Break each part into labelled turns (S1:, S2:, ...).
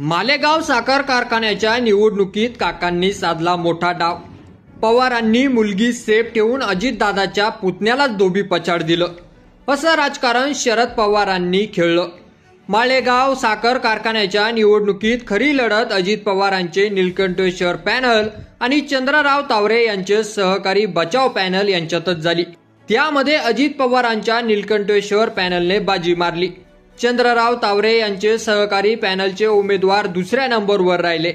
S1: मालेगाव साखर कारखान्याच्या निवडणुकीत काकांनी साधला मोठा डाव। पवारांनी मुलगी सेफ ठेवून अजितदादाच्या पुतण्यालाच धोबी पछाड दिलं, असं राजकारण शरद पवारांनी खेळलं। मालेगाव साखर कारखान्याच्या निवडणुकीत खरी लढत अजित पवारांचे नीलकंठेश्वर पॅनल आणि चंद्रराव तावरे यांचे सहकारी बचाव पॅनल यांच्यातच झाली। त्यामध्ये अजित पवारांच्या नीलकंठेश्वर पॅनलने बाजी मारली। चंद्रराव तावरे यांचे सहकारी पॅनलचे उमेदवार दुसऱ्या नंबरवर राहिले।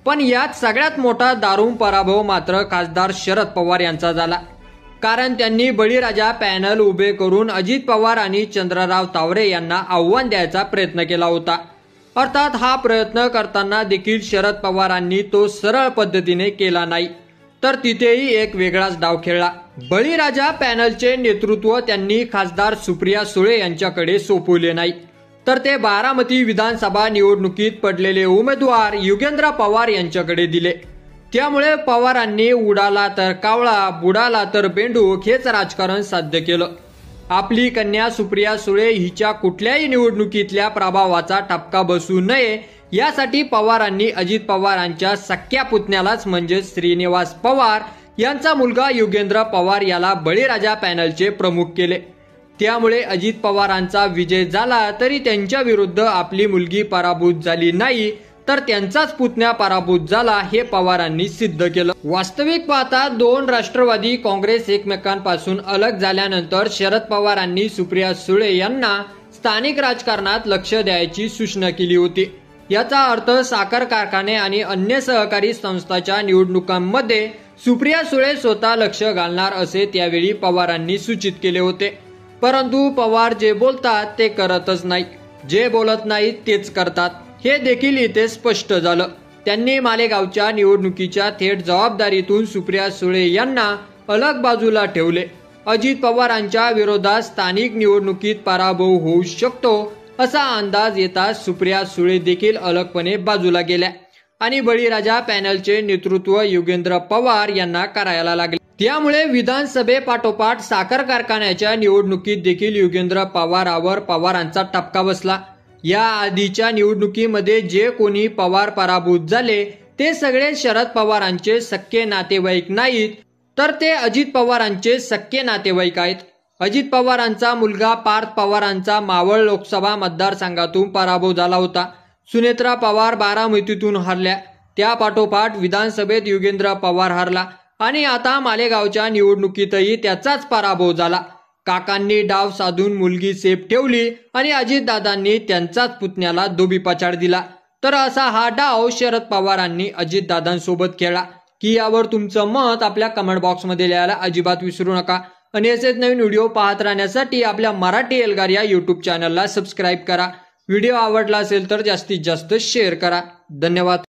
S1: पण यात सगळ्यात मोठा दारुण पराभव मात्र खासदार शरद पवार यांचा झाला, कारण त्यांनी बळीराजा पॅनल उभे करून अजित पवार आणि चंद्रराव तावरे यांना आव्हान द्यायचा प्रयत्न केला होता। अर्थात हा प्रयत्न करताना देखील शरद पवारांनी तो सरळ पद्धतीने केला नाही, तर तिथेही एक वेगळाच डाव खेळला। बळीराजा पॅनलचे नेतृत्व त्यांनी खासदार सुप्रिया सुळे यांच्याकडे सोपवले नाही, तर ते बारामती विधानसभा निवडणुकीत पडलेले उमेदवार युगेंद्र पवार यांच्याकडे दिले। त्यामुळे पवारांनी उडाला तर कावळा, बुडाला तर बेंडूक हेच राजकारण साध्य केलं। आपली कन्या सुप्रिया सुळे हिच्या कुठल्याही निवडणुकीतल्या प्रभावाचा ठपका बसू नये यासाठी पवारांनी अजित पवारांच्या सख्या पुतण्यालाच म्हणजे श्रीनिवास पवार यांचा मुलगा युगेंद्र पवार याला बळीराजा पॅनलचे प्रमुख केले। त्यामुळे अजित पवारांचा विजय झाला तरी त्यांच्या विरुद्ध आपली मुलगी पराभूत झाली नाही, तर त्यांचाच पुतण्या पराभूत झाला हे पवारांनी सिद्ध केलं। वास्तविक पाहता दोन राष्ट्रवादी काँग्रेस एकमेकांपासून अलग झाल्यानंतर शरद पवारांनी सुप्रिया सुळे यांना स्थानिक राजकारणात लक्ष द्यायची सूचना केली होती। याचा अर्थ साखर कारखाने आणि अन्य सहकारी संस्थांच्या निवडणुकांमध्ये सुप्रिया सुळे स्वतः लक्ष घालणार असे त्यावेळी पवारांनी सूचित केले होते। परंतु पवार जे बोलतात ते करतच नाही, जे बोलत नाहीत तेच करतात, हे देखील इथे स्पष्ट झालं। त्यांनी मालेगावच्या निवडणुकीच्या थेट जबाबदारीतून सुप्रिया सुळे यांना अलग बाजूला ठेवले। अजित पवारांच्या विरोधात स्थानिक निवडणुकीत पराभव होऊ शकतो असा अंदाज येताच सुप्रिया सुळे देखील अलगपणे बाजूला गेल्या आणि बळीराजा पॅनलचे नेतृत्व युगेंद्र पवार यांना करायला लागले। त्यामुळे विधानसभेपाठोपाठ साखर कारखान्याच्या निवडणुकीत देखील युगेंद्र पवारावर पवारांचा ठपका बसला। या आधीच्या निवडणुकीमध्ये जे कोणी पवार पराभूत झाले ते सगळे शरद पवारांचे सख्खे नातेवाईक नाहीत, तर ते अजित पवारांचे सख्खे नातेवाईक आहेत। अजित पवारांचा मुलगा पार्थ पवारांचा मावळ लोकसभा मतदारसंघातून पराभव झाला होता। सुनेत्रा पवार बारामतीतून हरल्या, त्या पाठोपाठ विधानसभेत युगेंद्र पवार हरला आणि आता मालेगावच्या निवडणुकीतही त्याचाच पराभव झाला। काकांनी डाव साधून मुलगी सेफ ठेवली आणि अजितदादांनी त्यांचाच पुतण्याला धोबी पछाड दिला, तर असा हा डाव शरद पवारांनी अजितदादांसोबत खेळला की यावर तुमचं मत आपल्या कमेंट बॉक्समध्ये लिहायला अजिबात विसरू नका। आणि असेच नवीन व्हिडिओ पाहत राहण्यासाठी आपल्या मराठी एल्गार या यूट्यूब चॅनलला सबस्क्राईब करा। व्हिडिओ आवडला असेल तर जास्तीत जास्त शेअर करा। धन्यवाद।